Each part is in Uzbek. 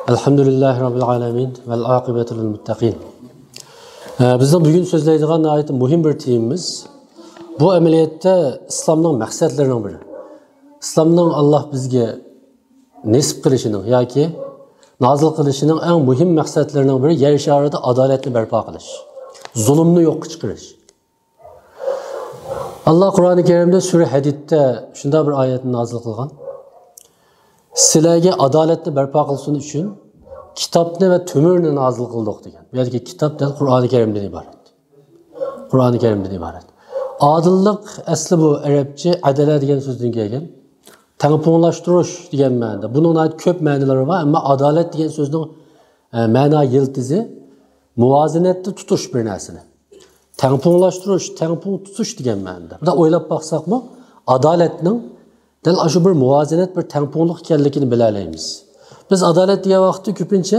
Elhamdülillahi Rabbil alemin vel akibetul muttaqin. Bizden bugün sözleydiğin ayetin muhim bir temimiz. Bu ameliyette İslam'ın maqsadlarining biri. İslam'ın Allah bizge nesip qilishinin yoki nazil qilishining eng muhim maqsadlarining biri yer sharida adolatni barpo qilish, zulmni yo'qqa chiqarish. Allah Qur'oni Karimda Sura Hadidda shunday bir oyatni nazil qilgan. Sizlarga adolatni barpo qilsin uchun kitobni va to'mirni nazil qildik degan. Bu yerda kitob dal Qur'oni Karimdan iborat. Qur'oni Karimdan iborat. Adillik asli bu arabcha adala degan so'zdan kelgan. Tangpunglashtirish degan ma'noda. Buning ko'p ma'nolari bor, ammo adolat degan so'zning ma'no yiltizi muvozanatni tutish bir narsani. Tangpunglashtirish, tangpung tutish degan ma'noda. Bunda o'ylab baqsaqmi, adolatning dal shu bir muvozanat, bir tangpunglik ekanligini bilalaymiz. Biz adolat degan vaqtda ko'pincha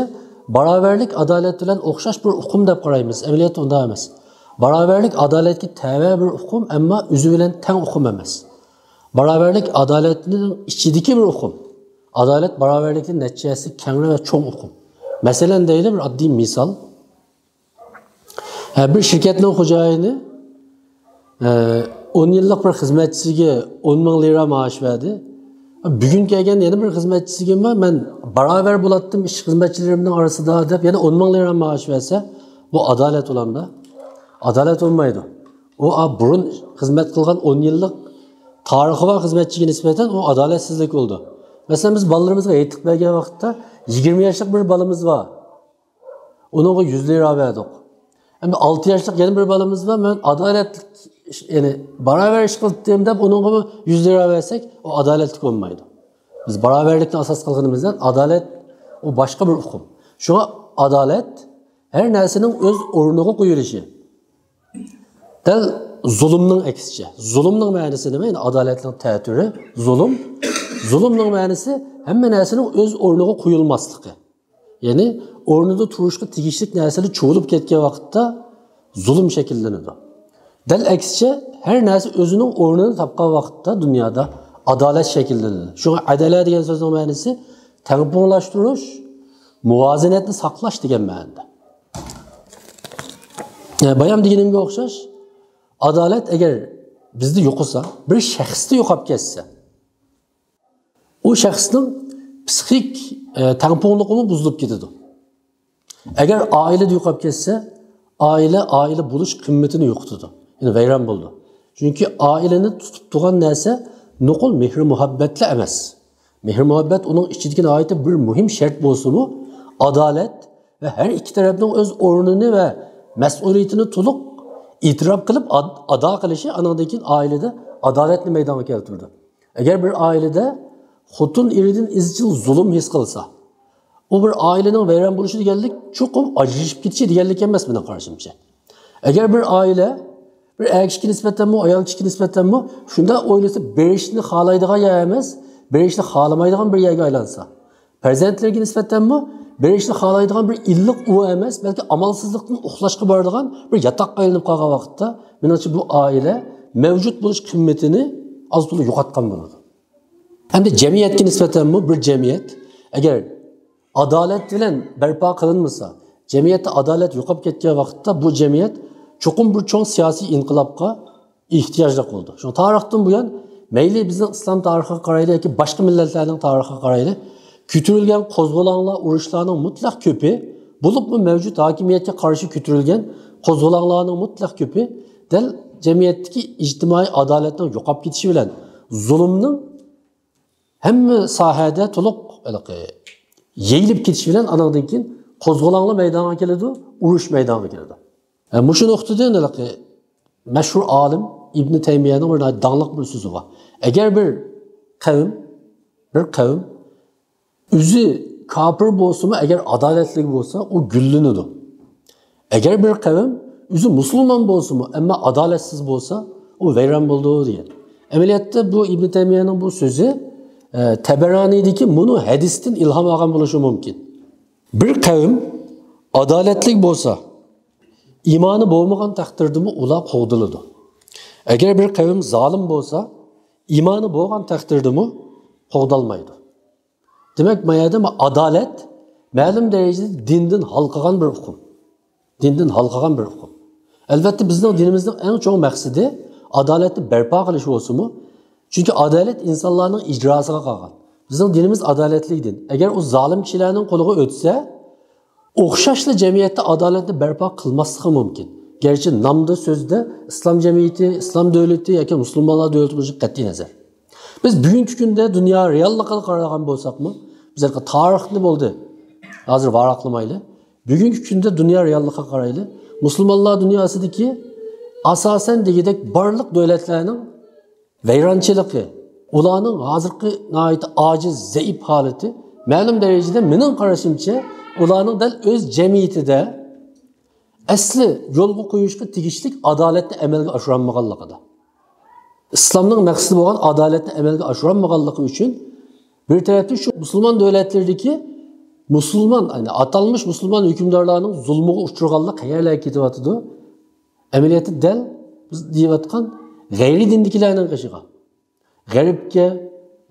barobarlik adolat bilan o'xshash bir hukm deb qaraymiz. Amaliyotda unda emas. Barobarlik adolatga tava bir hukm, ammo o'zi bilan teng hukm emas. Barobarlik adolatning ichidagi bir hukm. Adolat barobarlikning natijasi keng va cho'ng hukm. Masalan deylik bir oddiy misol. Bir shirkatning xo'jayini 10 yillik bir xizmatchisiga 10 ming lira maosh berdi. Bugun kelgan yana bir xizmatchisiga men barobar bo'latdim ish xizmatchilarimning orasida deb yana 10 ming lira maosh bersa, bu adolat bo'lamda? Adolat bo'lmaydi. O burun xizmat qilgan 10 yillik tarixi var xizmatchiga nisbatan o adolatsizlik oldu. Mesela biz balalarımızga aytib bergan vaqtda 20 yoshlik bir balamiz var. Onunga 100 lira verdik. Ama 6 yoshlik yana bir balamiz var. Men adolatlik yani barobar ish qildim deb onunga 100 lira versek o adolatlik olmaydi. Biz barobarlikni asos qilganimizdan adolat o başka bir hukm. Şuna adolat her narsaning o'z o'rniga qo'yilishi. Dal zulmning aksicha. Zulmning ma'nosi nima? Yani adolatning ta'turi zulm. Zulmning ma'nosi hamma narsaning o'z o'rniga qo'yilmasligi. Ya'ni o'rnida turishga tegishli narsalar cho'lib ketgan vaqtda zulm shakllanadi. Dal aksicha har narsa o'zining o'rnini topgan vaqtda dunyoda adolat shakllanadi. Shunga adolat degan so'zning ma'nosi tangpunglashtirish, muvozanatni saqlash degan ma'noda. Bayam deganimga o'xshash adolat agar bizda yo'qolsa, bir shaxsda yo'qolib ketsa, o shaxsning psixik tangpungligi buzilib ketadi. Agar oilada yo'qolib ketsa, oila bo'lish qimmatini yo'qotadi. Yani vayron bo'ldi. Chunki oilani tutib turgan narsa nuqul mehr muhabbatla emas. Mehr muhabbat uning ichidagi oyati bir muhim shart bo'lsa-mu, adolat va har ikki tarafning o'z o'rnini va mas'uliyatini to'liq itiraf qilib ado qilishi andan keyin oilada adolatni maydonga keltirdi. Agar bir oilada xotin eridan izchil zulm his qilsa, u bir oilaning vayron bo'lishi deganlik cho'qim ajrashib ketishi deganlik emas meni qarashimcha. Agar bir oila bir erkakka nisbatanmi, ayol kishiga nisbatanmi shunda o'ylasa berishni xohlaydigan yer emas, berishni xohlamaydigan bir yerga aylansa, farzandlarga nisbatanmi berishni xohlaydigan bir illiq u emas, balki amalsizlikdan uxlashga boradigan bir yataqqa aylanib qolgan vaqtda, menimcha bu oila mavjud bo'lish qimmatini az to'la yo'qotgan bo'ladi. Hamda jamiyatga nisbatan bir jamiyat agar adolat bilan barpo qilinmasa, jamiyatda adolat yo'qolib ketgan vaqtda bu jamiyat cho'qim bir cho'ng siyosiy inqilobga ehtiyojli bo'ldi. Shu tarixdan buyon mayli bizning islom tarixiga qaraylik yoki boshqa millatlarning tarixiga qaraylik, kütürülgen qo'zg'olonlar, urushlarning mutlaq ko'pi, bo'libmi mavjud hokimiyatga qarshi kütürülgen qo'zg'olonlarning mutlaq ko'pi dal jamiyatdagi ijtimoiy adolatning yo'qolib ketishi bilan zulmning hamma sohada to'liq yeyilib ketishi bilan andan keyin qo'zg'olonlar maydonga keladi, urush maydonga keladi. Mushu nuqtada mashhur olim Ibn Taymiyaning bir danglik bir so'zi bor. Agar bir qavm o'zi kafir bo'lsa-mu, agar adolatli bo'lsa, u gullanadi. Agar bir qavm o'zi musulmon bo'lsa-mu, ammo adolatsiz bo'lsa, u vayron bo'ldi degan. Amaliyotda bu Ibn Taymiyaning bu so'zi Tabaroniy'dagi bunu hadisdan ilhom olgan bo'lishi mumkin. Bir qavm adolatli bo'lsa, iymoni bo'lmagan taqdirdami ular qo'diladi. Agar bir qavm zolim bo'lsa, iymoni bo'lgan taqdirdami qo'dalmaydi. Demek mayada adolat ma'lum darajada dindan halqagan bir hukm. Dindan halqagan bir hukm. Albatta bizning dinimizning eng cho'ng maqsadi adolatni barpo qilish bo'lsa-mu? Chunki adolat insonlarning ijrosiga qolgan. Bizning dinimiz adolatli din. Agar u zolim kishilarning qo'liga o'tsa, o'xshashli jamiyatda adolatni barpo qilmasligi mumkin. Gerçi namda sözde İslam cemiyeti, İslam devleti yoki musulmonlar devleti bo'lishi qat'iy nazar. Biz bugungi kunda dunyo realligiga qaragan bo'lsak-mu, bizga tarix nima bo'ldi? Hozir varaqlamayli. Bugungi kunda dunyo realligiga qarayli. Musulmonlar dunyosidagi asosan degidek barliq davlatlarning vayronchiligi, ularning hozirgi nihoyat ojiz, zaif holati ma'lum darajada mening qarashimcha ularning dal o'z jamiyatida asli yo'lga qo'yishga tegishli adolatni amalga oshirolmaganligida. İslamning maqsadi bo'lgan adolatni amalga oshirolmaganligi uchun bir tarafdan shu musulmon davlatlardagi musulmon, ya'ni atalmış musulmon hukmdorlarning zulmiga uchraganlik qayerlarga ketyapti? Amaliyotda dal biz deyotgan g'ayri dinliklarning qishiga. G'arbga,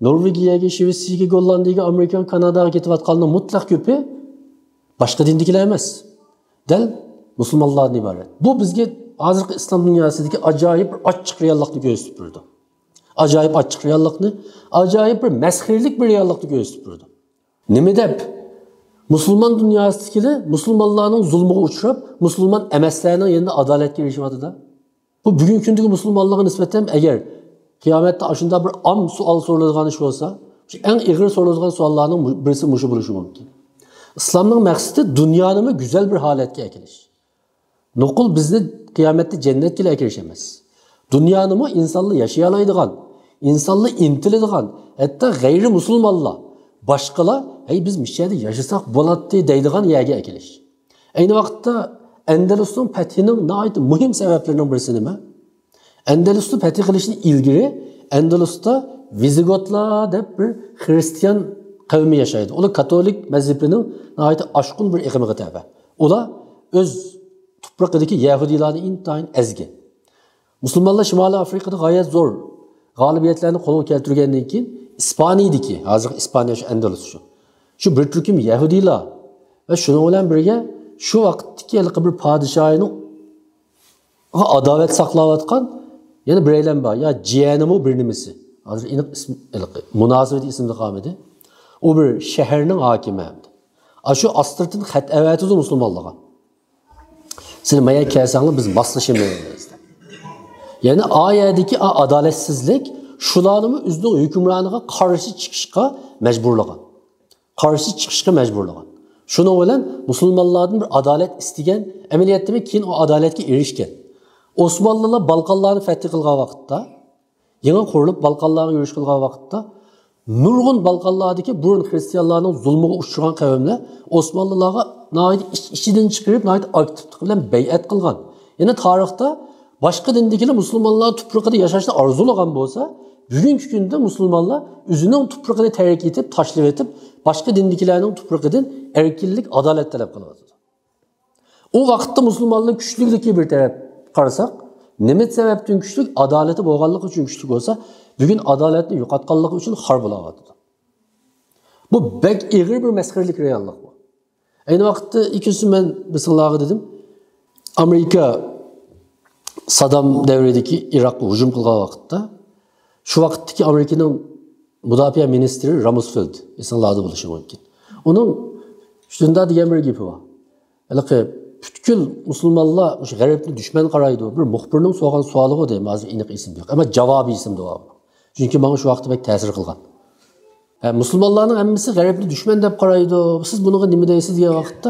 Norvegiyaga, Shvetsiyaga, Gollandiyaga, Amerika, Kanadaga ketayotganning mutlaq ko'pi boshqa dinliklar emas. Dal musulmonlardan iborat. Bu bizga hozirgi islom dunyosidagi ajoyib bir ochiq reallikni ko'rsatib turdi. Ajoyib ochiq reallikni, ajoyib bir masxirlik bir reallikni ko'rsatib turdi. Nima deb musulmon dunyosidagilar musulmonlarning zulmiga uchrab, musulmon emaslarning yanında adolatga erishyapti-da. Bu bugungi kundagi musulmonlarga nisbatan agar qiyomatda shunda bir am savol so'raladigan ish bo'lsa, eng ig'ir so'raladigan savollarning birisi mushu bo'lishi mumkin. İslamning maqsadi dunyoni go'zal bir holatga keltirish. Nuqul bizni qiyomatda jannatga eltirish emas. Dunyoni insonlar yashay oladigan, insonlar intiladigan, hatto g'ayri musulmonlar, boshqalar, "Ey biz mishada yashasak bo'ladi" deydigan yerga keltirish. Ayni vaqtda Andalusning fathining nihoyat muhim sabablarining birisi nima? Andalusni fath qilishdan ilgari Andalusda Vizigotlar deb bir xristian qavmi yashaydi. Ular katolik mazhabining nihoyat oshqun bir iqimiga tabi. Ular o'z tuproqdagi Yahudilarni intayin ezgi. Musulmonlar Shimoliy Afrikada g'oyat zo'r g'olibiyatlarni qo'lga keltirgandan keyin Ispaniyadagi, hozir Ispaniya shu Andalus shu. Shu bir turkum Yahudilar va shuning bilan birga shu vaqtdagi bir podshohning adolat saqlayotgan yana bir aylan bor. Ya jiyanimi bir nimasi. Hozir aniq ismi munosibati ismida qolmadi. O bir shaharning hokimi. Shu astirtin xat avatiz musulmonlarga. Siz maya kelsanglar biz moslashamiz. Yani oyadagi adolatsizlik shularni o'zining hukmroniga qarshi chiqishga majburlagan. Qarshi chiqishga majburlagan. Shuning bilan musulmonlardan bir adolat istagan, amaliyotda keyin o adolatga erishgan. Osmanlılar Balkanlarni fath qilgan vaqtda, yangi qurilib Balkanlarga yurish qilgan vaqtda nurg'un Balkanlardagi burun xristianlarning zulmiga uchragan qavmlar Osmanlılarga nihoyat ichidan chiqarib, nihoyat aktivlik bilan bay'at qilgan. Yana tarixda boshqa dindagilar musulmonlar tuprog'ida yashashni orzulagan bo'lsa, bugungi kunda musulmonlar o'zining tuprog'ini tark etib, tashlab etib, boshqa dindagilarning tuprog'idan erkinlik, adolat talab qilyapti. O vaqtda musulmonlar kuchliligi bir taraf qarasak, nima sababdan kuchli? Adolati bo'lganligi uchun kuchli bo'lsa, bugun adolatni yo'qotganligi uchun xor bo'layapti. Bu bek ig'ir bir masxirlik reallik bu. Ayni vaqtda ikkinchisi men bisillarga dedim, Amerika Saddam davridagi Iroqqa hujum qilgan vaqtda, shu vaqtdagi Amerikaning mudofaa ministri Rumsfeld, esinlarda bo'lishi mumkin. Uning shunday degan bir gapi bor. Haliqi butkul musulmonlar o'sha g'arbni dushman qaraydi. Bir muxbirning so'ragan savoliga deyman, hozir aniq esim yo'q, ammo javobi esimda bor. Chunki menga shu vaqtda bek ta'sir qilgan. Musulmonlarning hammasi g'arbni dushman deb qaraydi. Siz bunga nima deysiz degan vaqtda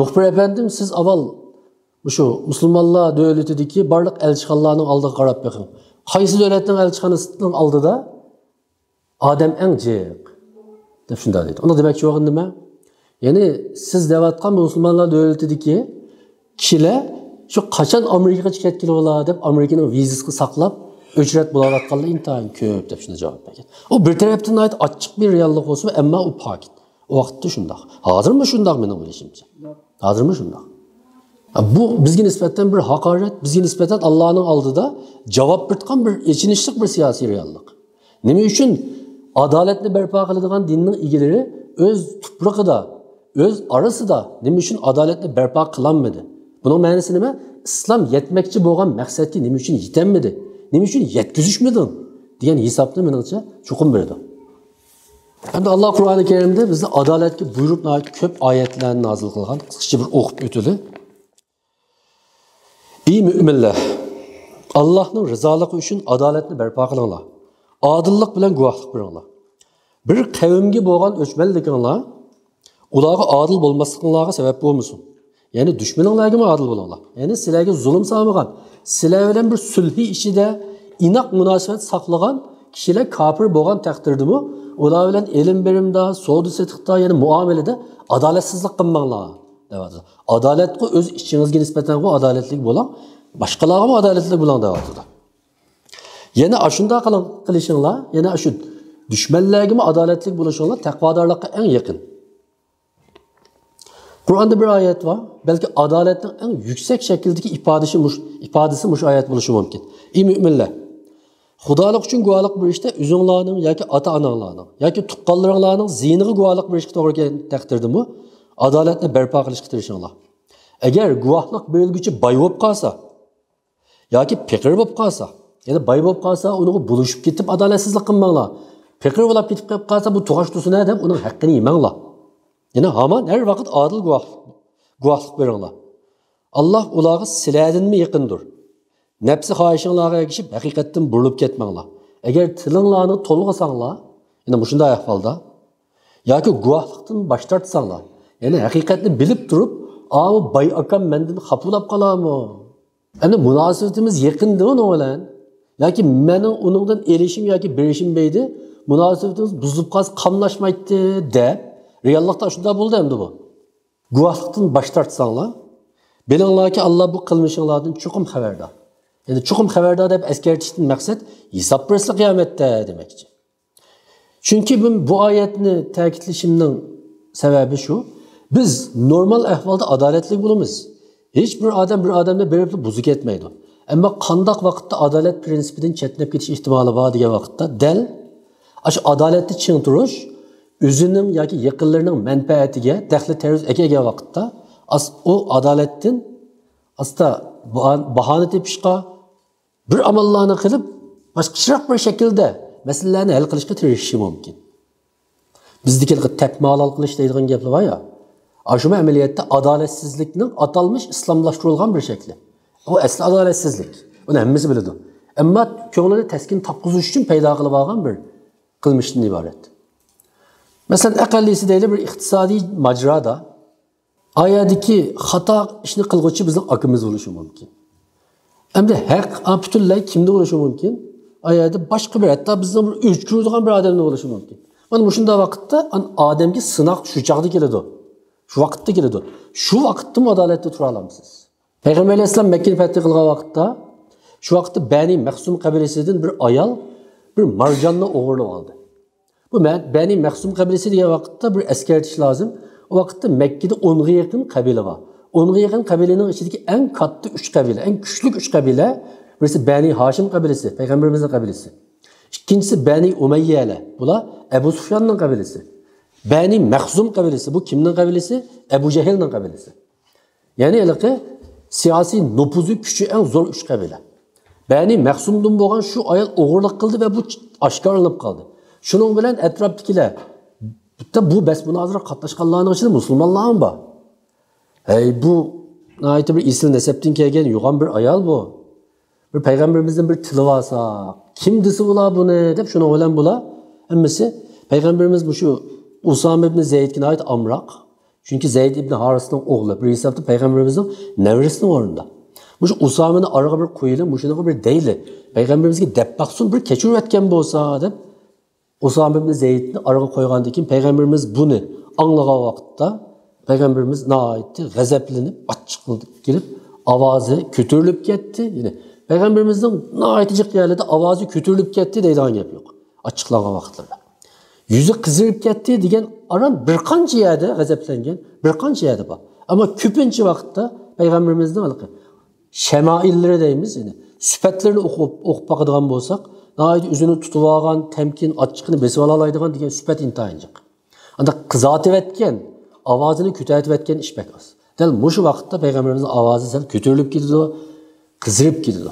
muxbir efendim siz avval shu musulmonlar davlatidagi barliq elchixonalarning oldiga qarab beqing. Qaysi davlatning elchixonasining oldida odam eng jiq deb shunday deydi. Uni demoqchi bo'lgan nima? Yani siz devatkan musulmonlar davlatidagi kishilar shu qachon Amerikaga ketgan bo'lar deb Amerikaning vizasini saqlab ücret bulayotganlar intayin ko'p deb shunday javob bergan. O bir tarafdan ayt ochiq bir reallik bo'lsa, ammo u paket. O vaqtda shunday. Hozirmi shunday mening o'ylashimcha? Hozirmi shunday? Bu bizga nisbatan bir haqorat, bizga nisbatan Allohning oldida javob bergan bir echinishlik bir siyosiy reallik. Nima uchun adolatni barpo qiladigan dinning egalari o'z tuprog'ida, öz arasida nima uchun adolatni barpo qilinmadi? Buning ma'nosi nima? Islom yetmoqchi bo'lgan maqsadga nima uchun yetolmadi? Nima uchun yetkazishmadi? degan hisobni menimcha chuqur berdi. Endi Alloh Qur'oni Karimda bizni adolatga buyurib ko'p oyatlarni nozil qilgan. Qisqacha bir o'qib o'tili. Ey mu'minlar, Allohning rizoligi uchun adolatni barpo qilinglar. Adillik bilan guvohlik beringlar. Bir qavmga bo'lgan o'chmanliginglar ularga adil bo'lmasliklariga sabab bo'lmasin. Ya'ni dushmaninglarga adil bo'linglar. Ya'ni sizlarga zulm solmagan, sizlar bilan bir sulhi ichida inoq munosabat saqlagan kishilar kofir bo'lgan taqdirdami, ular bilan ilm berimda, savdo setiqda, ya'ni muomalada adolatsizlik qilmanglar. deyapti. Adolatga o'z ichingizga nisbatan adolatli bo'ling, boshqalarga ham adolatli bo'ling deyapti. Yana ashunda qilishinglar, yana shu dushmanlarga ham adolatli bo'lishinglar taqvodorlikqa eng yaqin. Qur'onda bir oyat var. Belki adaletning eng yüksek şekildeki ifadesi muş ayet bo'lishi mumkin. Ey müminler, Xudolik uchun guvohlik berishda o'zinglarning yoki ota-onanglarning yoki tuqqanlaringlarning ziyniga guvohlik berishga to'g'ri kelgan taqdirdami, adolatni barpo qilishga tirishinglar. Agar guvohlik berilguchi boy bo'lib qolsa yoki fiqir bo'lib qolsa, ya'ni boy bo'lib qolsa, uni bo'lishib ketib adolatsizlik qilmanglar. Fiqir bo'lib ketib qolsa, bu tug'ashtusuna deb uning haqqini yemanglar. Yine haman her vakit adil guahlık verirler. Allah ulağı silerden mi yakındır? Nefsi haişinlarına geçip hakikatten burulup ketmengler. Eğer tılınlarını tolgasanlar, yine muşunda ahvalda, ya ki guahlıktan baştartsanlar, yani hakikatini bilip durup, ağabey bay akam menden hapulap kalar mı? Yani münasebetimiz yakındı onu olan, ya ki benim onundan erişim ya ki berişim beydi, münasebetimiz buzulup kalsın, kamlaşmaydı de, reallıqda şunda bo'ldi endi bu. Guvohlikdan bosh tortsanlar, bilinglar ki Allah bu qilmishinglardan chuqur xabardor. Endi chuqur xabardor deb eskartishdan maqsad hisob bersa qiyomatda demakchi. Chunki bu oyatni ta'kidlashimning sababi shu, biz normal ahvolda adolatli bo'lamiz. Hech bir odamni berib buzib ketmaydi. Ammo qandoq vaqtda adolat prinsipidan chetnab ketish ehtimoli bor degan vaqtda dal shu adolatni ching turish özünün ya ki yakınlarının menfaatiga daxli terörist ekegan vaqtda o adolatdan asta bahona tepishga bir amallarni qilib boshqacharoq bir shaklda masalalarni hal qilishga tirishishi mumkin. Bizdeki tepmalal qilish deydigan gaplar var ya, shu amaliyotda adolatsizlikning atalmış islomlashtirilgan bir shakli. O asli adolatsizlik. Uni hammasi biladi. Ammo ko'nglida taskin topqizish uchun paydo qilib olgan bir qilmishdan iborat. Mesela aqallisi deyli bir iqtisodiy majroda ayadiki xato ishni qilguvchi bizning akimiz bo'lishi mumkin. Endi haq butunlay kimda bo'lishi mumkin? Ayada boshqa bir hatto bizning bir o'chkuradigan bir odamda bo'lishi mumkin. Mana shunda vaqtda odamga sinoq shu chaqda keladi. Shu vaqtda keladi. Shu vaqtda adolatda tura olamsiz. Payg'ambar alayhisalom Makka fath qilgan vaqtda shu vaqtda Bani Mahsum qabilasidan bir ayol bir marjonni o'g'irlab oldi. Bu Bani Mahsum kabilesi diye vakitte bir eskertiş lazım. O vakitte Mekke'de 10'a yakın kabile var. 10'a yakın kabilenin içindeki en katlı 3 kabile, en güçlü 3 kabile. Birisi Bani Haşim kabilesi, Peygamberimizin kabilesi. İkincisi Bani Umeyye'le, bu da Ebu Sufyan'ın kabilesi. Bani Mahsum kabilesi, bu kimnin kabilesi? Ebu Cehil'in kabilesi. Yani elbette siyasi nüfuzu küçü en zor 3 kabile. Bani Mahsum'dan boğan şu ayet oğurluk kıldı ve bu aşkarlanıp kaldı. Şunun bilen etraftakiler, bu besmunazara qatnaşqanlarning içinde Müslümanlar mı var? Bu ayeti bir isil neseptin kelgan yo'g'on bir ayol bu. Bir peygamberimizden bir tili varsa, kim desi bular bunu deb şunu bilen bular. Hammasi peygamberimiz bu şu Usame ibn Zeyd'e ait amroq. Çünkü Zeyd ibn Haris'ning o'g'li, bir hesapda peygamberimizning nevrisining o'rnida. Bu şu Usame'ni araga bir qo'yilib, bu shunaqa bir deyli. Peygamberimizga deb baqsin bir kechirib o'tgan bo'lsa deb Usame ibn Zeyd'ni araga qo'ygandan keyin Peygamberimiz bunu anglagan vaqtda Peygamberimiz nəhayətdə g'azablanib, achchiq kelib, ovozi ko'tarilib ketdi. Yine Peygamberimizning nəhayət jiq yerlarda ovozi ko'tarilib ketdi deydigan gap yo'q. Açıqlangan vaqtlarda. Yüzü qizirib ketdi degan aran bir qancha yerda g'azablangan, bir qancha yerda bor. Ammo ko'pincha vaqtda Peygamberimizning şemaillari deymiz, yine sifatlarini o'qib baqadigan bo'lsak, özünü tutuvagan, temkin, açıkını besip alalaydıgan degan süpet intayıncık. Anda kızatı etken, ovozini ko'tarib etgan ish emas. Dal mushu vaqtda payg'ambarimizning ovozi sal ko'tarilib ketdi, qizirib ketdi.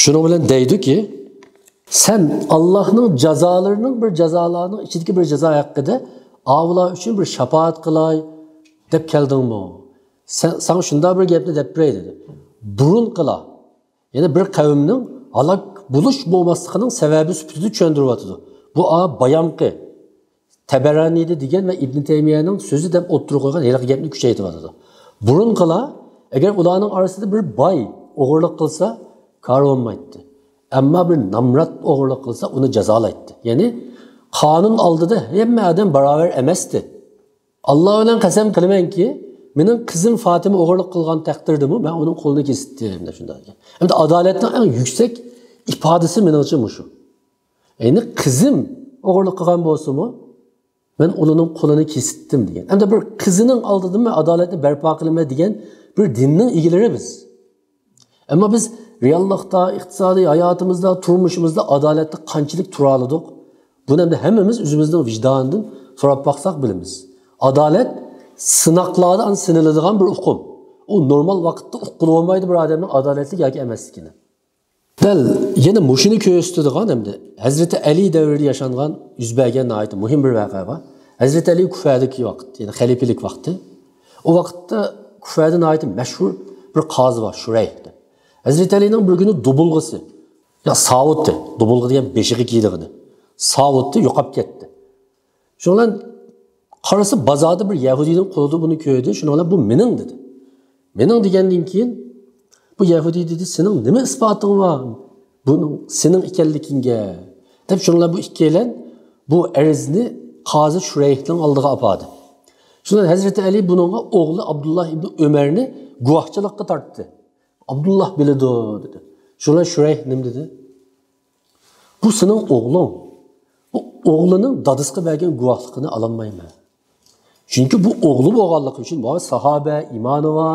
Shuning bilan deydiki, sen Allohning jazolarining bir jazolarning ichidagi bir jazo haqida avlar uchun bir shafaat qilay deb keldingmi? Sana shunday bir gapni deb beray dedi. Burun qila. Ya'ni bir qavmning halok bo'lish bo'lmasligining sababi sifatida tushuntiryapti. Bu bayonqi Tabaraniyda degan va Ibn Taymiyaning so'zi deb o'tirib qo'ygan haliga gapni kuchaytiryapti. Burun qila, agar ularning orasida bir boy o'g'irlik qilsa, kar olmaydi. Ammo bir namrat o'g'irlik qilsa, uni jazolaydi. Ya'ni qonun oldida hamma odam barobar emasdi. Alloh bilan qasam qilamanki, mening qizim Fatima o'g'irlik qilgan taqdirdami, men uning qo'lini kesdim deb shunday. Endi adolatning eng yuksak ifodasi meningcha shu. Ya'ni qizim o'g'irlik qilgan bo'lsa-mu, men uning qo'lini kesdim degan. Endi bir qizining oldida men adolatni barpo qilaman degan bir dinning egilari biz. Ammo biz reallikda, iqtisodiy hayotimizda, turmushimizda adolatni qanchalik tura oldik? Buni endi hammamiz o'zimizning vijdonidan so'rab baqsak bilamiz. Adolat sinoqlardan siniladigan bir hukm. U normal vaqtda uqilib olmaydi bir odamning adolatli yoki emasligini. Dal yana mushuni ko'rsatadigan hamda Hazrati Ali davrida yashangan yuz bergan muhim bir voqea bor. Hazrati Ali Kufadagi vaqt, ya'ni xalifalik vaqti. O vaqtda Kufada mashhur bir qozi bor, Shurayh. Hazrati Alining bir kuni dubulg'isi, ya savutdi, dubulg'i degan beshig'i kiydig'ini. Savutdi, yo'qolib ketdi. Shundan qarasa bozorda bir Yahudiyning qo'lida buni ko'rdi. Shundan bu mening dedi. Mening degandan keyin bu Yahudi dedi, sening nima isboting bor? Buning sening ekanligingga. Deb shunlar bu ikkilan bu arzni qozi Shurayhning oldiga oladi. Shundan Hazrati Ali buningga o'g'li Abdullah ibn Umarni guvohchilikka tortdi. Abdullah biladi dedi. Shunlar Shurayh nim dedi? Bu sening o'g'ling. Bu o'g'lining dadisiga bergan guvohligini ololmayman. Chunki bu o'g'li bo'lganligi uchun bu sahoba, imonova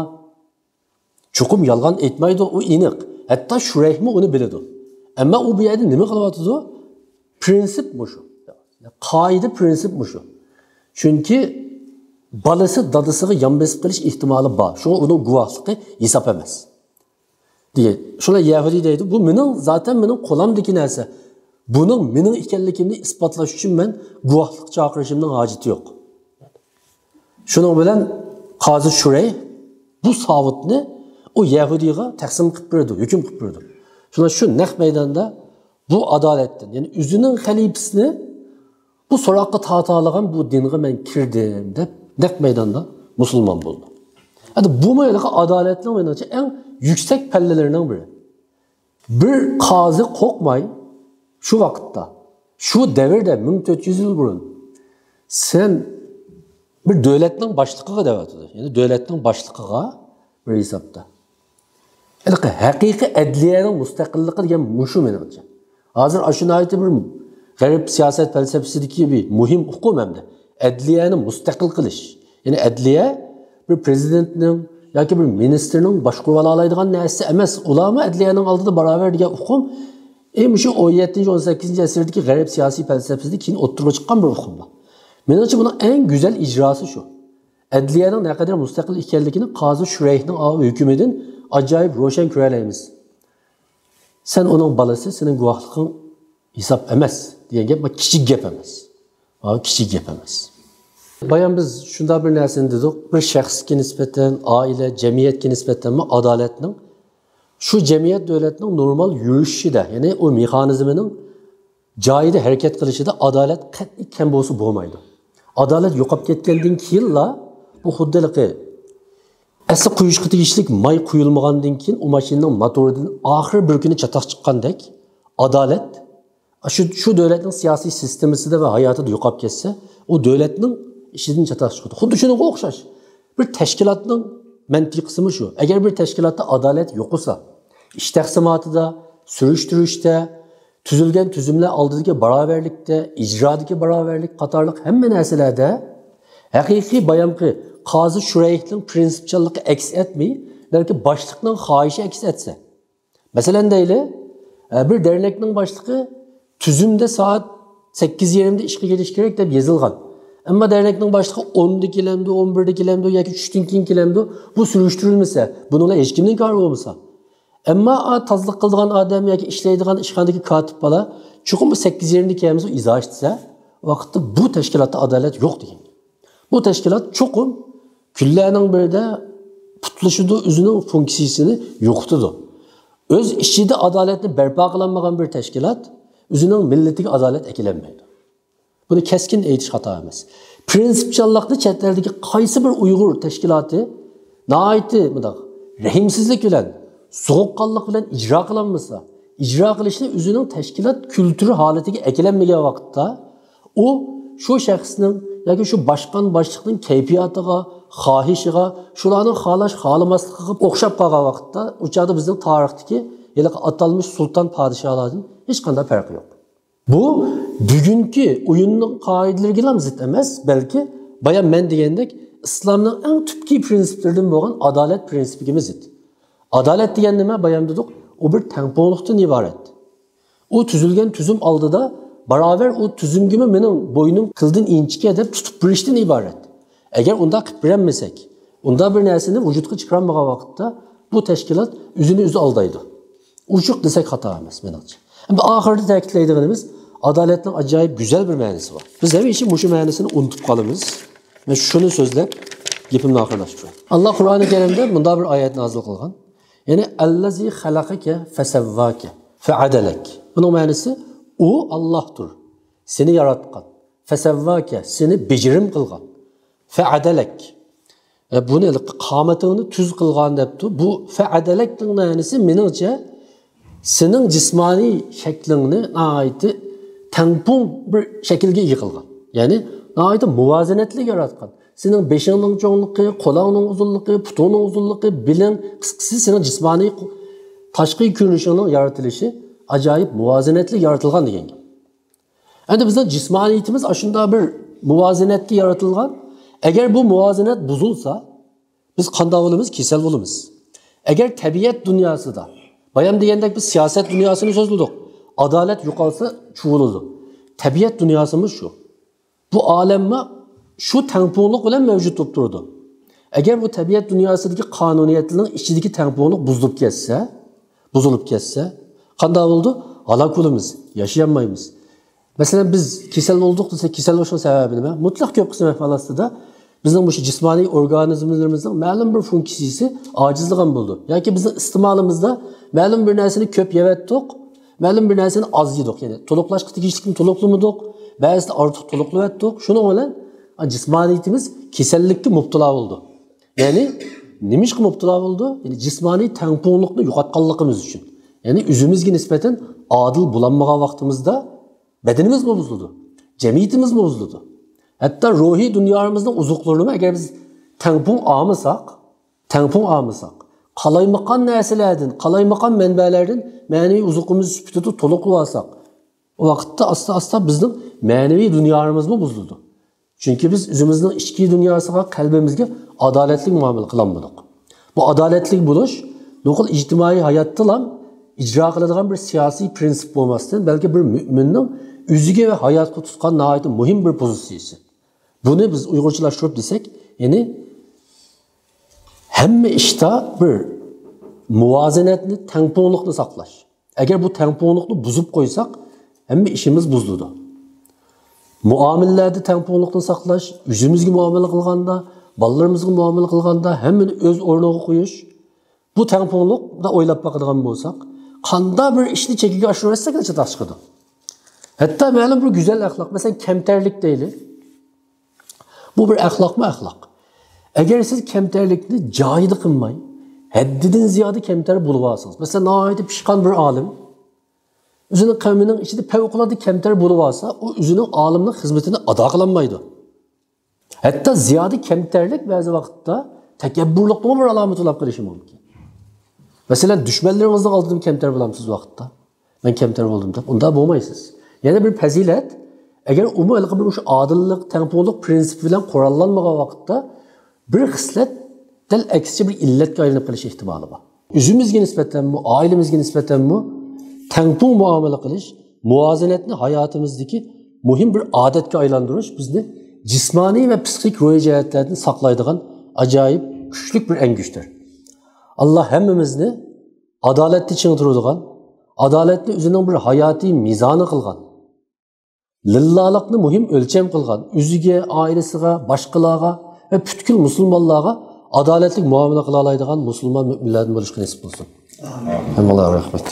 chuqum yolg'on aytmaydi, u aniq. Hatto Shurayhmi uni biladi. Ammo u bu yerda nima qilyapti? Prinsip shu. Qoida prinsip shu. Chunki balasi dadisiga yonbosib qilish ehtimoli bor. Shunga uning guvohligi hisob emas. Diye. Shunlar Yahudi deydi, bu mening zaten mening qo'limdagi narsa. Buning mening ekanligimni isbotlash uchun men guvohlik chaqirishimning hojati yo'q. Shuning bilan qozi Shurayh bu savutni o Yahudiga taqsim qilib berdi, hukm qilib berdi. Shundan shu naq maydonda bu adolatdan, ya'ni o'zining xalifasini bu so'roqqa tortalagan bu dinga men kirdim deb naq maydonda musulmon bo'ldi. Endi bu mayliga adolatning menimcha eng yuksak pallalarining biri. Bir qozi qo'rqmay shu vaqtda, shu davrda 1400 yil burun sen bir davlatning boshlig'iga da'vat qildi. Ya'ni davlatning boshlig'iga bir hisobda. Haqiqiy adliyaning mustaqilligi degan mushu menimcha. Hozir ashuni aytib bir g'arb siyosat falsafasidagi bir muhim hukm hamda adliyani mustaqil qilish. Ya'ni adliya bir prezidentning yoki bir ministerning boshqarib oladigan narsa emas. Ularma adliyaning oldida barobar degan hukm shu 17-18 asrdagi g'arb siyosiy falsafasida keyin o'ttirib chiqqan bir hukm bor. Menimcha buning eng go'zal ijrosi shu. Adliyaning naqadar mustaqil ekanligini qozi Shurayhning hukmidan ajoyib ro'shan ko'ra olamiz. Sen uning balasi, sening guvohliging hisob emas degan gap kichik gap emas. Kichik gap emas. Bayon biz shunday bir narsani dedik, bir shaxsga nisbatan, oila, jamiyatga nisbatan adolatning shu jamiyat davlatning normal yurishida, ya'ni o mexanizmining joyida harakat qilishida adolat qat'iy kam bo'lsa bo'lmaydi. Adolat yo'qolib ketgandan keyinla bu xuddaligi asli quyishga tegishlik may quyilmagandan keyin u mashinaning motoridan oxir bir kuni chatoq chiqqandek adolat shu davlatning siyosiy sistemasida va hayotida yo'qolib ketsa, u davlatning ishidan chatoq chiqadi. Xuddi shunga o'xshash. Bir tashkilotning mantiqisimi shu. Agar bir tashkilotda adolat yo'q bo'lsa, ish taqsimotida, surishtirishda, tuzilgan tuzumlar oldidagi barobarlikda, ijrodagi barobarlik qatorliq hamma narsalarda haqiqiy bayonqi qozi Shurayhning prinsipchilligi aks etmay, balki boshliqning xohishi aks etsa. Masalan deyli, bir dernekning boshlig'i tuzumda soat 8:30 da ishga kelish kerak deb yozilgan. Ammo dernekning boshlig'i 10da kelamdi, 11da kelamdi yoki 3dan keyin kelamdi. Bu surishtirilmasa, buninglar hech kimning kori bo'lmasa. Ammo tozlik qiladigan odam yoki ishlaydigan ishxonadagi kotib bola, chuqur 8 yerni kelamiz izoh etsa, vaqtda bu tashkilotda adolat yo'q degan. Bu tashkilot chuqur kunlarning birida putlashidi, o'zining funksiyasini yo'qotadi. O'z ichida adolatni barpo qilinmagan bir tashkilot o'zining millatiga adolat akilanmaydi. Buni keskin aytish xato emas. Prinsipchanlikni chet eldagi qaysi bir Uyg'ur tashkiloti nihoyatda bunday rahimsizlik bilan, sovuqqonlik bilan ijro qilinmasa, ijro qilishni o'zining tashkilot kulturi holatiga akilanmagan vaqtda u shu shaxsning yoki shu boshqon boshliqning kayfiyatiga, xohishiga, shularning xohlamasligiga o'xshab qolgan vaqtda u chog'da bizning tarixdagi atalmış sultan podshohlardan hech qanday farqi yo'q. Bu bugungi o'yinning qoidalariga ham zid emas, balki bayon men degandek islomning eng tubki prinsiplaridan bo'lgan adolat prinsipiga zid. Adolat degan nima? Bayon dedik, u bir tengpunglikdan iborat. U tuzilgan tuzum oldida barobar u tuzumgimi mening bo'ynim qildin inchga deb tutib bilishdan iborat. Agar unda qilib bilmasak, unda bir narsani vujudga chiqarmagan vaqtda bu tashkilot o'zini o'zi aldaydi. Uchuq desak xato emas menimcha. Endi oxirida ta'kidlaydiganimiz adolatning ajoyib go'zal bir ma'nosi bor. Biz hamisha shu ma'nosini unutib qolamiz. Men shuni so'zlab gapimni oxirlashtiraman. Alloh Qur'oni Karimda bunday bir oyat nozil qilgan. Ya'ni allazi xalaqaka fasavvaka fa'adalak. Buning ma'nosi u Allohdir. Seni yaratgan. Fasavvaka seni bejirim qilgan. Fa'adalak. Buni qomatingni tuz qilgan debdi. Bu fa'adalakning ma'nosi meningcha sening jismoniy shaklingni nihoyatda tangpung bir shaklga ega qilgan. Ya'ni nihoyatda muvozanatli yaratgan. Sening beshingning cho'ngligi, qo'lingning uzunligi, putingning uzunligi, biling, qisqasi sening jismoniy tashqi ko'rinishingning yaratilishi ajoyib muvozanatli yaratilgan degan gap. Endi bizning jismoniyatimiz shunday bir muvozanatga yaratilgan. Agar bu muvozanat buzilsa, biz qanday bo'lamiz? Kasal bo'lamiz. Agar tabiat dunyosida, bayon degandek biz siyosat dunyosini so'zladik. Adolat yo'qolsa chuviladi. Tabiat dunyosimiz shu. Bu olamma shu tengpunglik bilan mavjud bo'lib turdi. Agar bu tabiat dunyosidagi qonuniyatning ichidagi tengpunglik buzilib ketsa, qanday bo'ldi? Halok bo'lamiz, yashayolmaymiz. Masalan biz kasal bo'ldik desa, kasal bo'lishning sababi nima? Mutlaq ko'p qism ahvolida bizning bu jismoniy organizmlarimizning ma'lum bir funksiyasi ojizligan bo'ldi. Yoki bizning iste'molimizda ma'lum bir narsani ko'p yevatdik, ma'lum bir narsani oz yedik. Ya'ni to'liqlashga tegishlikni to'liqlamadik, ba'zida ortiq to'liqlayotdik. Shuning bilan jismoniyatimiz kasallikka mubtalo bo'ldi. Ya'ni nimishqa mubtalo bo'ldi? Ya'ni jismoniy tengpunglikni yo'qotganligimiz uchun. Ya'ni o'zimizga nisbatan adil bo'lmagan vaqtimizda bedenimiz bozuldu, cemiyetimiz bozuldu. Hatta ruhi dünyamızın uzuqlarını eğer biz tengpung almasak, qalaymakan narsalardan, qalaymakan manbalardan manevi uzuqumuz süpütüdü toluqlu alsak, o vakitte asla bizning manevi dünyamız mı bozuldu? Çünkü biz özümüzün içki dünyasına, kalbimizge adaletli muamele kılanmadık. Bu adaletli buluş, nokul ictimai hayatta lan icra kıladigan bir siyasi prensip olmasından belki bir müminin üzüge ve hayatı tutkan nihayet mühim bir pozisyonu. Bunu biz Uygurçalaştırıp desek, yani hem işte bir muvazenetli, tengpunglukni saklaş. Eğer bu tengpunglukni buzup koysak, hem işimiz buzuldu. Muamellerde tengpunglukni saklaş, yüzümüzge muamele kılganda, ballarımızga muamele kılganda, hem öz ornuğa koyuş. Bu tengpungluk da oylap bakadigan bolsak, qanda bir işni çekiga aşırırsak da çıtaq çıkıdı. Hatta ma'lum bir güzel ahlak, mesela kemterlik deyli. Bu bir ahlak mı ahlak? Eğer siz kemterlikni cahidi qilmay, haddidan ziyodi kemter bo'lib olsangiz, mesela nihoyatda pishqan bir olim, o'zining qavmining ichida favqulodda kemter bo'lib olsa, u o'zining olimlik xizmatini ado qilolmaydi. Hatta ziyodi kemterlik ba'zi vaqtda takabburlikning bir alomati bo'lib qolishi mumkin. Mesela düşmanlarınızın aldığım kemter bulamsız vakitte. Ben kemter oldum da. Onda bulmayısınız. Yani bir fazilet, eğer umu bir adillik, tengpungluk prensibi bilen kurallanmayan vakitte bir xislet del eksici bir illetke aylanıp kılış ihtimali var. Üzümüzge nispeten mi, ailemizge nispeten mi, tengpung muamele kılış, muvazenetini hayatımızdaki muhim bir adetke aylandırış bizni jismoniy va psixik ro'y jihatlarni saqlaydigan ajoyib kuchli bir engishtir. Alloh hammamizni adolatni ching turadigan, adolatni o'zining bir hayotiy mezoni qilgan, lillolikni muhim o'lcham qilgan, o'ziga, oilasiga, boshqalarga va butkul musulmonlarga adolatli muomala qila oladigan musulmon mu'minlardan bo'lishga nasib bo'lsin. Hammaga rahmat.